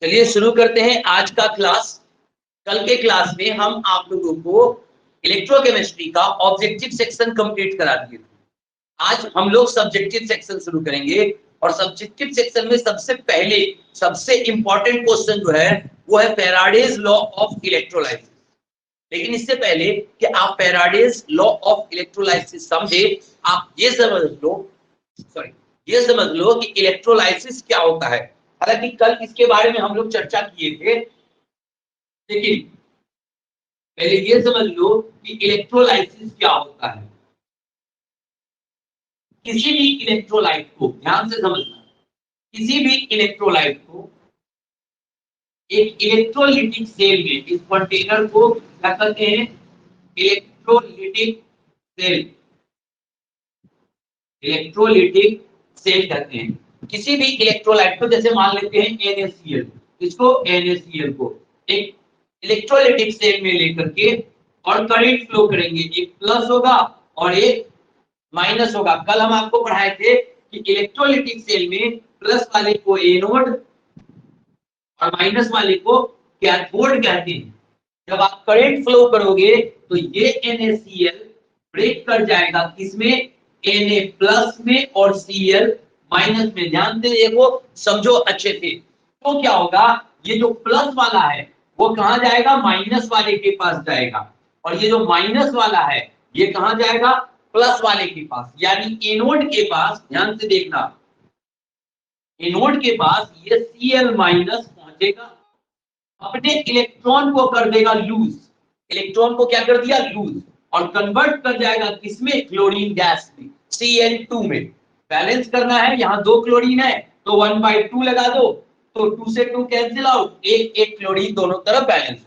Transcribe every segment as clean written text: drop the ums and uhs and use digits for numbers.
चलिए शुरू करते हैं आज का क्लास। कल के क्लास में हम आप लोगों को इलेक्ट्रोकेमिस्ट्री का ऑब्जेक्टिव सेक्शन कंप्लीट करा दिए थे। आज हम लोग सब्जेक्टिव सेक्शन शुरू करेंगे और सब्जेक्टिव सेक्शन में सबसे पहले सबसे इंपॉर्टेंट क्वेश्चन जो है वो है फैराडेज लॉ ऑफ इलेक्ट्रोलाइसिस। लेकिन इससे पहले कि आप फैराडेज लॉ ऑफ इलेक्ट्रोलाइसिस समझे, आप ये समझ लो कि इलेक्ट्रोलाइसिस क्या होता है। हालांकि कल इसके बारे में हम लोग चर्चा किए थे, लेकिन पहले ये समझ लो कि इलेक्ट्रोलाइसिस क्या होता है। किसी भी इलेक्ट्रोलाइट को ध्यान से समझना, किसी भी इलेक्ट्रोलाइट को एक इलेक्ट्रोलिटिक सेल में, इस कंटेनर को क्या कहते हैं? Electrolytic cell. इलेक्ट्रोलिटिक सेल कहते हैं किसी भी इलेक्ट्रोलाइट को। जैसे मान लेते हैं NaCl, इसको NaCl को एक इलेक्ट्रोलिटिक सेल में लेकर के और करंट फ्लो करेंगे। एक प्लस होगा और एक माइनस होगा। कल हम आपको पढ़ाए थे कि इलेक्ट्रोलिटिक सेल में प्लस वाले को एनोड और माइनस वाले को कैथोड कहते हैं। जब आप करंट फ्लो करोगे तो ये NaCl ब्रेक कर जाएगा किसमें? Na प्लस में और Cl माइनस में। ध्यान से देखो, समझो अच्छे से। तो क्या होगा? ये जो प्लस वाला है वो कहां जाएगा? माइनस वाले के पास जाएगा। और ये जो माइनस वाला है ये कहां जाएगा? प्लस वाले के पास, यानी एनोड के पास। ध्यान से देखना, एनोड के पास ये Cl माइनस पहुंचेगा, अपने इलेक्ट्रॉन को कर देगा लूज। इलेक्ट्रॉन को क्या कर दिया? लूज। और कन्वर्ट कर जाएगा किसमें? क्लोरीन गैस में, Cl2 में। बैलेंस करना है, यहाँ 2 क्लोरीन है तो 1/2 लगा दो, तो 2 से 2 कैंसिल आउट, एक क्लोरीन दोनों तरफ बैलेंस।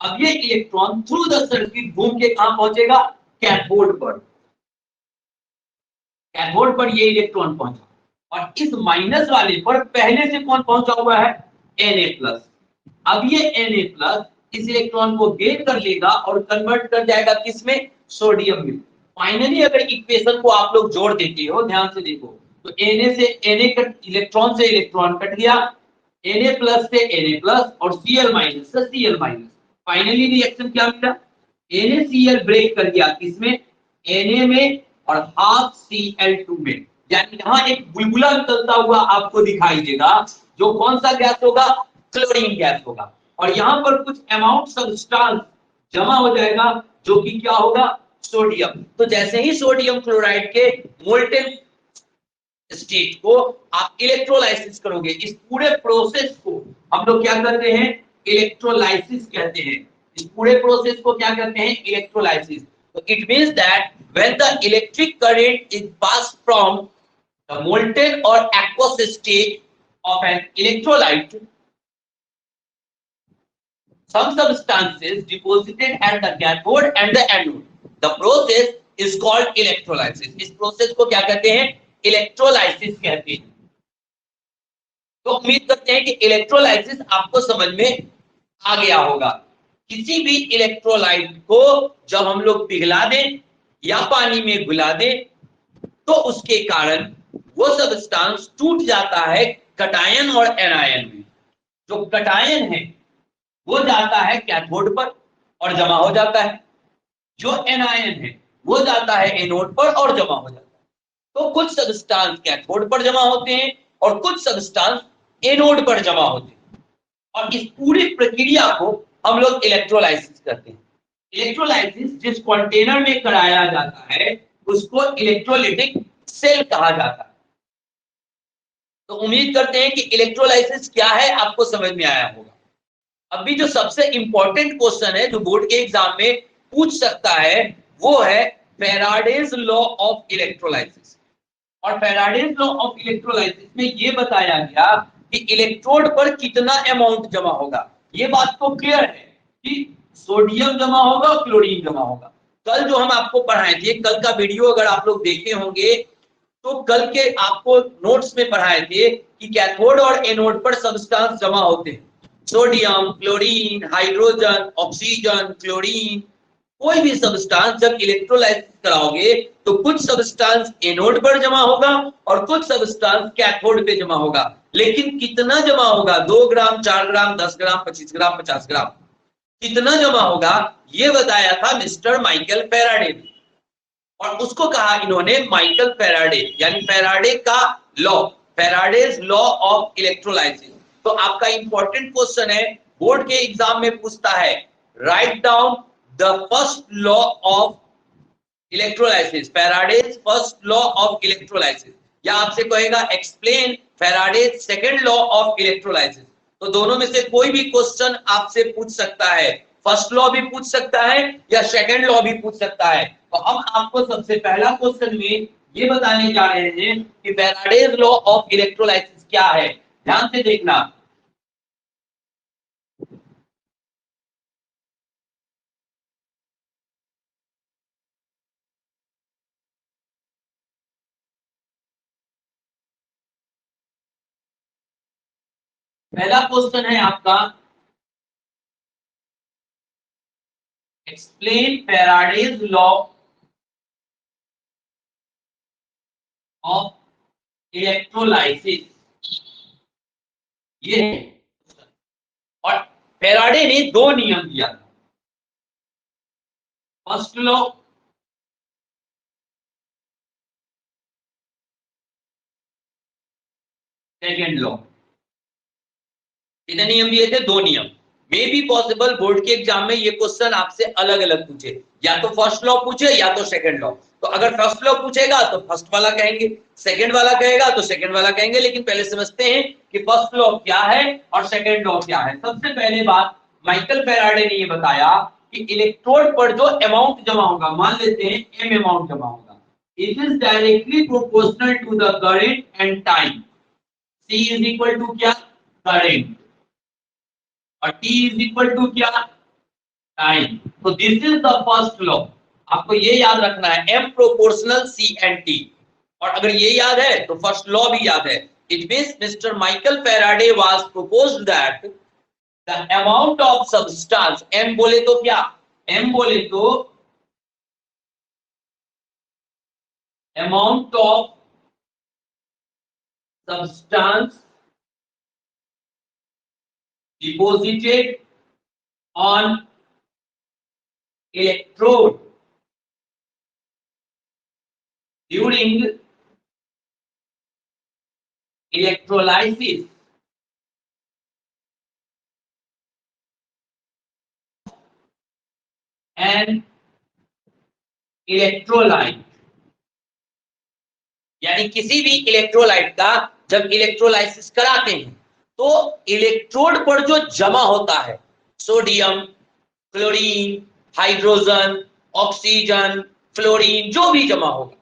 अब ये इलेक्ट्रॉन थ्रू द सर्किट घूम के कहां पहुंचेगा? कैथोड पर। कैथोड पर ये इलेक्ट्रॉन पहुंचा और इस माइनस वाले पर पहले से कौन पहुंचा हुआ है? Na+। अब ये Na+ इस इलेक्ट्रॉन को गेन कर लेगा और कन्वर्ट कर जाएगा किसमें? सोडियम में। फाइनली अगर इक्वेशन को आप लोग जोड़ देते हो, ध्यान से देखो, तो Na से Na कट, इलेक्ट्रॉन से इलेक्ट्रॉन कट गया, Na+ से Na+ और Cl- से Cl-। फाइनली रिएक्शन क्या मिला? NaCl ब्रेक कर गया किसमें? Na में और हाफ Cl2 में। यानी यहाँ एक बुलबुला निकलता हुआ आपको दिखाई देगा, जो कौन सा गैस होगा? क्लोरीन गैस होगा। और यहाँ पर कुछ अमाउंट सब्सटेंस जमा हो जाएगा, जो कि क्या होगा? सोडियम। तो जैसे ही सोडियम क्लोराइड के मोल्टेन स्टेट को आप इलेक्ट्रोलाइसिस करोगे, इस पूरे प्रोसेस को हम लोग क्या कहते हैं? इलेक्ट्रोलाइसिस कहते हैं। इस पूरे प्रोसेस को क्या कहते हैं? इलेक्ट्रोलाइसिस। तो it means that when the electric current is pass from the molten और aqueous state of an electrolyte, some substances deposited at the cathode and the anode. The process is called electrolysis. इस process को क्या कहते हैं? Electrolysis कहते हैं। तो उम्मीद करते हैं कि इलेक्ट्रोलाइसिस आपको समझ में आ गया होगा। किसी भी इलेक्ट्रोलाइट को जब हम लोग पिघला दें या पानी में घुला दें तो उसके कारण वो सब्सटेंस टूट जाता है कटायन और एनायन में। जो कटायन है वो जाता है कैथोड पर और जमा हो जाता है, जो एनायन है वो जाता है एनोड पर और जमा हो जाता है। तो कुछ सब्सटेंस कैथोड पर जमा होते हैं और कुछ सब्सटेंस एनोड पर जमा होते हैं। और इस पूरी प्रक्रिया को हम लोग इलेक्ट्रोलाइसिस करते हैं। इलेक्ट्रोलाइसिस जिस कंटेनर में कराया जाता है उसको इलेक्ट्रोलिटिक सेल कहा जाता है। तो उम्मीद करते हैं कि इलेक्ट्रोलाइसिस क्या है आपको समझ में आया होगा। अभी जो सबसे इंपॉर्टेंट क्वेश्चन है जो बोर्ड के एग्जाम में पूछ सकता है वो है फैराडेज लॉ ऑफ इलेक्ट्रोलाइसिस। और फैराडेज लॉ ऑफ इलेक्ट्रोलाइसिस में ये बताया गया कि इलेक्ट्रोड पर कितना अमाउंट जमा होगा। ये बात तो क्लियर है कि सोडियम जमा होगा, क्लोरीन जमा होगा। कल जो हम आपको पढ़ाए थे, कल का वीडियो अगर आप लोग देखे होंगे तो कल के आपको नोट्स में पढ़ाए थे कि कैथोड और एनोड पर सब्सटेंस जमा होते हैं। Sodium, chlorine, hydrogen, oxygen, chlorine, कोई भी सब्सटेंस जब इलेक्ट्रोलाइसिस कराओगे तो कुछ सब्सटेंस एनोड पर जमा होगा और कुछ सब्सटेंस कैथोड पे जमा होगा, लेकिन कितना जमा होगा, 2 ग्राम, 4 ग्राम, 10 ग्राम, 25 ग्राम, 50 ग्राम, कितना जमा होगा, ये बताया था मिस्टर माइकल फैराडे ने। और उसको कहा इन्होंने माइकल फैराडे, यानी फैराडे का law, Faraday's law of electrolysis. तो आपका इंपॉर्टेंट क्वेश्चन है, बोर्ड के एग्जाम में पूछता है, write down the first law of electrolysis, Faraday's first law of electrolysis, या आपसे कहेगा explain Faraday's second law of electrolysis. तो दोनों में से कोई भी क्वेश्चन आपसे पूछ सकता है, फर्स्ट लॉ भी पूछ सकता है या सेकंड लॉ भी पूछ सकता है। तो हम आपको सबसे पहला क्वेश्चन में ये बताने जा रहे हैं कि फैराडेज लॉ ऑफ इलेक्ट्रोलाइसिस क्या है। ध्यान से देखना, पहला क्वेश्चन है आपका, explain Faraday's law of electrolysis, ये है। और फैराडे ने दो नियम दिया था, फर्स्ट लॉ सेकेंड लॉ। कितने नियम दिए थे, दो नियम। मे बी पॉसिबल बोर्ड के एग्जाम में ये क्वेश्चन आपसे अलग अलग पूछे, या तो फर्स्ट लॉ पूछे या तो सेकंड लॉ। तो अगर फर्स्ट लॉ पूछेगा तो फर्स्ट वाला कहेंगे, सेकंड वाला कहेगा तो सेकंड वाला कहेंगे। लेकिन पहले समझते हैं कि फर्स्ट लॉ क्या है और सेकंड लॉ क्या है। सबसे पहले बात, माइकल फैराडे ने ये बताया कि इलेक्ट्रोड पर जो अमाउंट जमा होगा, मान लेते हैं एम अमाउंट जमा होगा, it is directly proportional to the current and time. C is equal to क्या, करंट, और T इज इक्वल टू क्या, टाइम। तो this is the first law. आपको ये याद रखना है, M proportional C and T। और अगर ये याद है तो फर्स्ट लॉ भी याद है। It means mister Michael Faraday was proposed that the amount of substance, M बोले तो क्या, M बोले तो amount of substance deposited on electrode during electrolysis and electrolyte। यानी किसी भी इलेक्ट्रोलाइट का जब इलेक्ट्रोलाइसिस कराते हैं तो इलेक्ट्रोड पर जो जमा होता है, sodium, chlorine, hydrogen, oxygen, fluorine, जो भी जमा होगा,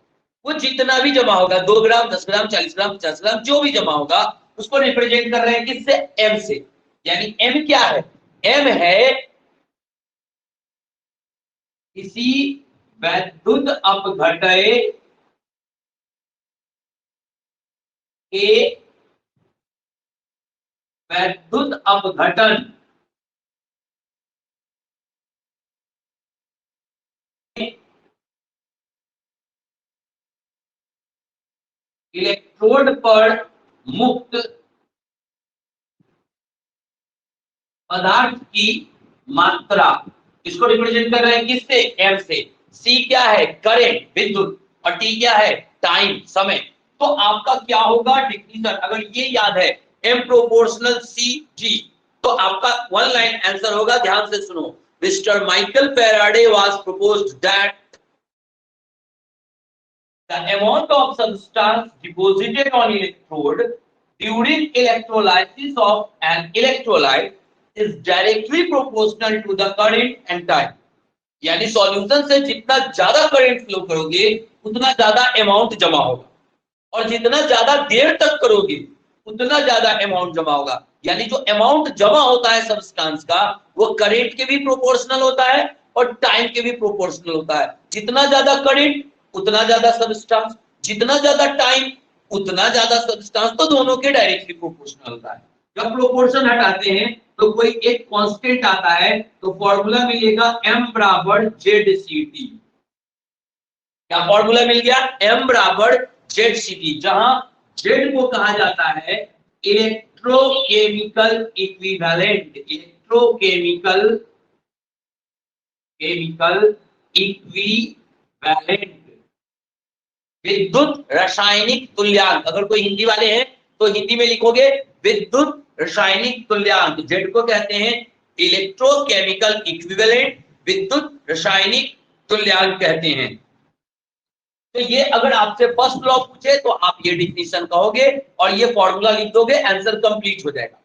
वो जितना भी जमा होगा, 2 ग्राम, 10 ग्राम, 40 ग्राम, 50 ग्राम, जो भी जमा होगा, उसको रिप्रेजेंट कर रहे हैं किससे, एम से। यानी एम क्या है, एम है किसी वैद्युत अपघटय के वैद्युत अपघटन इलेक्ट्रोड पर मुक्त पदार्थ की मात्रा, इसको रिप्रेजेंट कर रहे हैं किससे, एम से। सी क्या है, करंट, विद्युत, और टी क्या है, टाइम, समय। तो आपका क्या होगा, डिक्रीजन। अगर ये याद है, एम प्रोपोर्शनल सी टी, तो आपका वन लाइन आंसर होगा। ध्यान से सुनो, mister Michael Faraday was proposed that the amount of substance deposited on electrode during electrolysis of an electrolyte is directly proportional to the current and time। यानी solution से जितना ज्यादा करंट फ्लो करोगे उतना ज्यादा अमाउंट जमा होगा, और जितना ज्यादा देर तक करोगे उतना ज्यादा अमाउंट जमा होगा। यानी जो अमाउंट जमा होता है सब्सटेंस का, वो करंट के भी प्रोपोर्शनल होता है और टाइम के भी प्रोपोर्शनल होता है। जितना ज्यादा करंट उतना ज्यादा सब्सटेंस, जितना ज्यादा टाइम उतना ज्यादा सब्सटेंस, तो दोनों के डायरेक्टली प्रोपोर्शनल होता है। जब प्रोपोर्शन हटाते हैं तो कोई एक कांस्टेंट आता है, तो फॉर्मूला मिलेगा m बराबर जेड सी टी। क्या फॉर्मूला मिल गया? m बराबर जेड सी टी, जहां जेड को कहा जाता है इलेक्ट्रोकेमिकल इक्विवेलेंट, इलेक्ट्रोकेमिकल इक्विवेलेंट, विद्युत रासायनिक तुल्यांक। अगर कोई हिंदी वाले हैं तो हिंदी में लिखोगे विद्युत रासायनिक तुल्यांक। जेड को कहते हैं इलेक्ट्रोकेमिकल इक्विवेलेंट, विद्युत रासायनिक तुल्यांक कहते हैं। तो ये अगर आपसे फर्स्ट लॉ पूछे तो आप ये डिफिनीशन कहोगे और ये फॉर्मूला लिख दोगे, आंसर कंप्लीट हो जाएगा।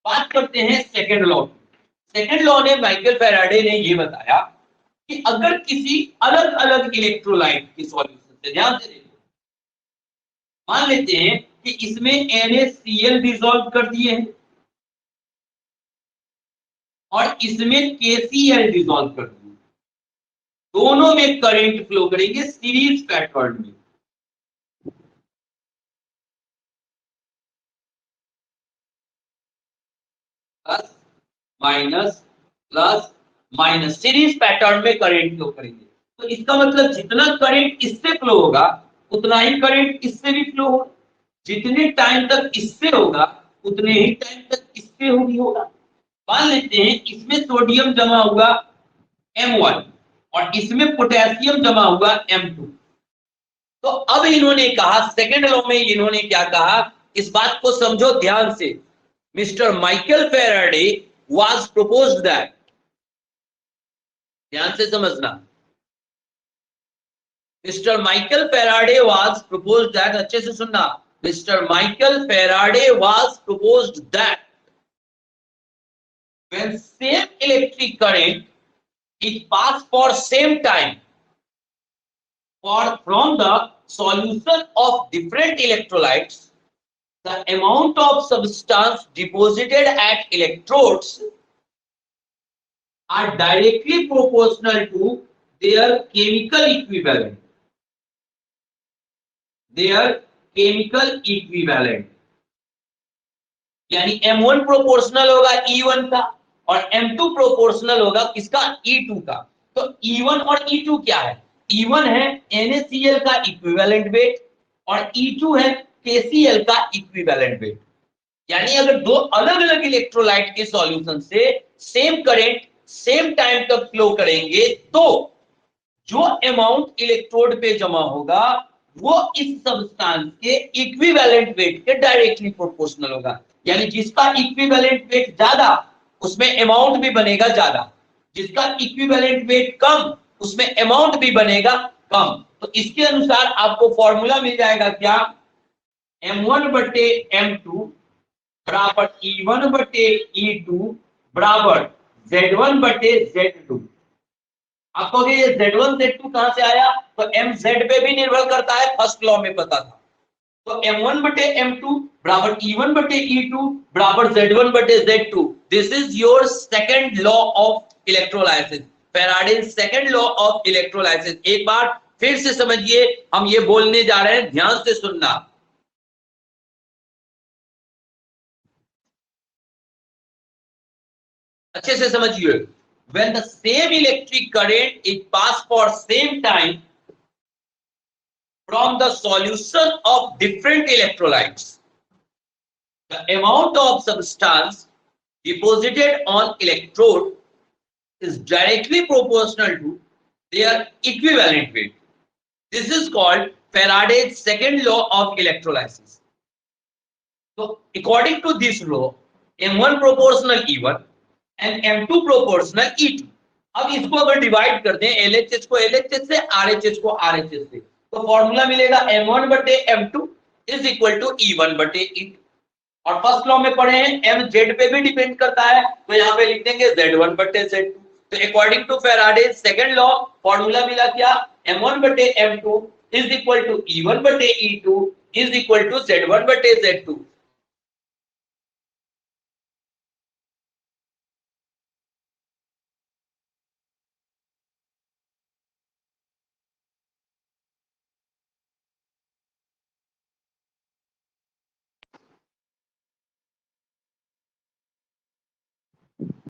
बात करते हैं सेकंड लॉ। सेकंड लॉ ने माइकल फैराडे ने ये बताया कि अगर किसी अलग अलग इलेक्ट्रोलाइट की सॉल्यूशन से, ध्यान से देखो, मान लेते हैं कि इसमें NaCl डिसॉल्व कर दिए हैं और इसमें KCl डिसॉल्व कर दिए, दोनों में करंट फ्लो करेंगे सीरीज पैटर्न में। प्लस माइनस सीरीज पैटर्न में करंट फ्लो करेंगे। तो इसका मतलब जितना करंट इससे फ्लो होगा उतना ही करंट इससे भी फ्लो होगा, जितने टाइम तक इससे होगा उतने ही टाइम तक इससे होगा। मान लेते हैं इसमें सोडियम जमा हुआ M1 और इसमें पोटेशियम जमा हुआ M2। तो अब इन्होंने कहा, सेकंड लॉ में इन्होंने क्या कहा, इस बात को समझो ध्यान से। Mister Michael Faraday was proposed that, ध्यान से समझना, mister Michael Faraday was proposed that, अच्छे से सुनना, mister Michael Faraday was proposed that when same electric current is passed for same time from the solution of different electrolytes, the amount of substance deposited at electrodes are directly proportional to their chemical equivalent. यानी M1 proportional होगा E1 का और M2 proportional होगा किसका? E2 का। तो E1 और E2 क्या है? E1 है NaCl का इक्विवेलेंट वेट और E2 है KCl का इक्विवेलेंट वेट। यानी अगर दो अलग अलग इलेक्ट्रोलाइट के सॉल्यूशन से सेम करंट सेम टाइम तक फ्लो करेंगे तो जो अमाउंट इलेक्ट्रोड पे जमा होगा वो इस सब्सटेंस के इक्विवेलेंट वेट के डायरेक्टली प्रोपोर्शनल होगा। यानी जिसका इक्विवेलेंट वेट ज्यादा उसमें अमाउंट भी बनेगा ज्यादा, जिसका इक्विवेलेंट वेट कम उसमें अमाउंट भी बनेगा कम। तो इसके अनुसार आपको फॉर्मूला मिल जाएगा क्या? M1 बटे M2 बराबर E1 बटे E2 बराबर Z1 बटे Z2। आप कहोगे ये Z1 Z2 कहां से आया? तो MZ पे भी निर्भर करता है, फर्स्ट लॉ में पता था। तो M1 बटे M2 बराबर E1 बटे E2 बराबर Z1 बटे Z2। This is your second law of electrolysis, Faraday's second law of electrolysis. एक बार फिर से समझिए, हम ये बोलने जा रहे हैं, ध्यान से सुनना। अच्छे से समझिए। When the same electric current is passed for same time from the solution of different electrolytes, the amount of substance deposited on electrode is directly proportional to their equivalent weight. This is called Faraday's second law of electrolysis. So according to this law, M1 proportional E1 and M2 proportional E2। अब इसको अगर divide कर दें LHS को LHS से, RHS को RHS से, तो फॉर्मूला मिलेगा M1 बटे M2 is equal to E1 बटे E2। और फर्स्ट लॉ में पढ़े हैं MZ पे भी डिपेंड करता है, तो यहाँ पे लिख देंगे Z1 बटे Z2। तो according to Faraday's second law formula मिला क्या? M1 बटे M2 is equal to E1 बटे E2 is equal to Z1 बटे Z2।